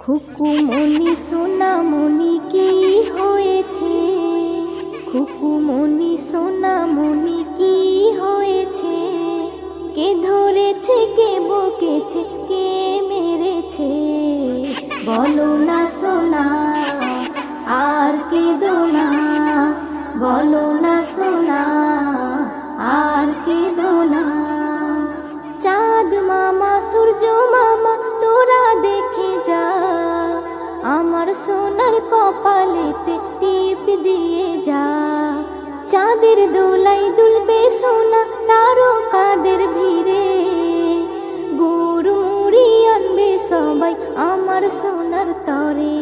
খুকুমনি সোনামনি কি হয়েছে, খুকুমনি সোনামনি কি হয়েছে, কে ধরেছে কে বকেছে কে মেরেছে, বলো না সোনা আর কেঁদো না, বলো না সোনা আর কেঁদো না। চাঁদ মামা সূর্য মামা তোরা দেখে যা, আমার সোনার কপালেতে টিপ দিয়ে যা। চাঁদের দোলাই দুলবে সোনা তারকাদের ভিড়ে, গুড় মুড়ি আনবে সবাই আমার সোনার তরে।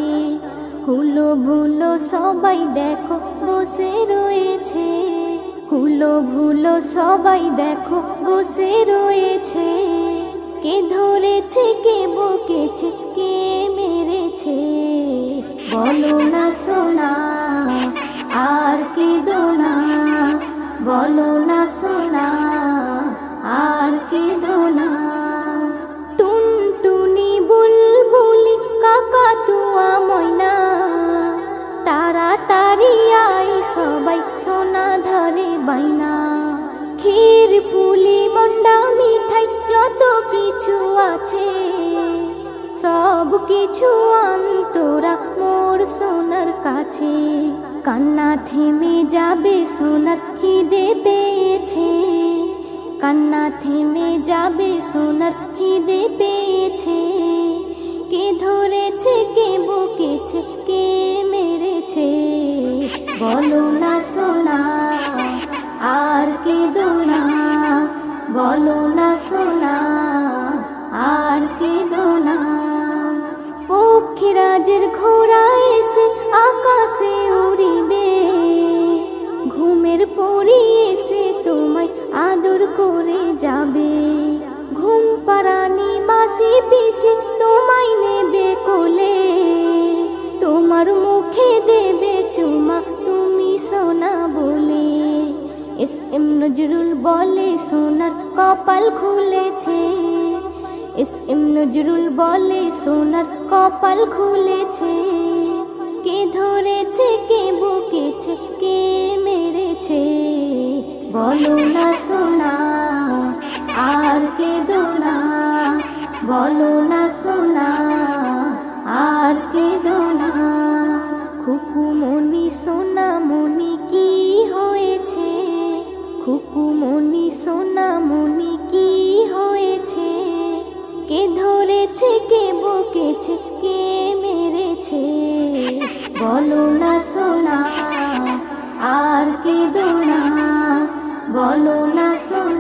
হুলো ভুলো সবাই দেখো বসে রয়েছে, হুলো ভুলো সবাই দেখো বসে রয়েছে, কে ধরেছে কে বকেছে কে মেরেছে, বলো না সোনা আর কেঁদো না, বলো না সোনা আর কেঁদো না। টুনটুনি বুলবুলি কাকাতুয়া ময়না, তাড়াতাড়ি আই সবাই সোনা ধরে বাইনা। ক্ষীর পুলি মন্ডা মিঠাই যত কিছু আছে, সব কিছু আন্তরা মোর সোনার কাছে। কান্না থেমে যাবে সোনার খিদে পেয়েছে, কান্না থেমে যাবে সোনার খিদে পেয়েছে, কে ধরেছে কে বকেছে কে মেরেছে, বলো না সোনা আর কেঁদো না, বলো না সোনা আর কেঁদো না। পক্ষীরাজের ঘোড়া এসে আকাশে উড়িবে, ঘুমের পরি এসে তোমায় আদর করে যাবে। ঘুম পাড়ানি মাসি পিসি তোমায় নেবে কোলে, তোমার মুখে দেবে চুমা তুমি সোনা বলে। এস এম নজরুল বলে সোনার কপাল খুলেছে, এস এম নজরুল বলে সোনার কপাল খুলেছে, কে ধরেছে কে বকেছে কে মেরেছে, বলো না সোনা আর কেঁদো না, বলো না সোনা আর কেঁদো না। খুকুমনি সোনামনি কি হয়েছে, খুকুমনি সোনামনি কি হয়েছে, কে ধরেছে কে বকেছে কে মেরেছে, বলো না সোনা আর কেঁদো না, বলো না সোনা।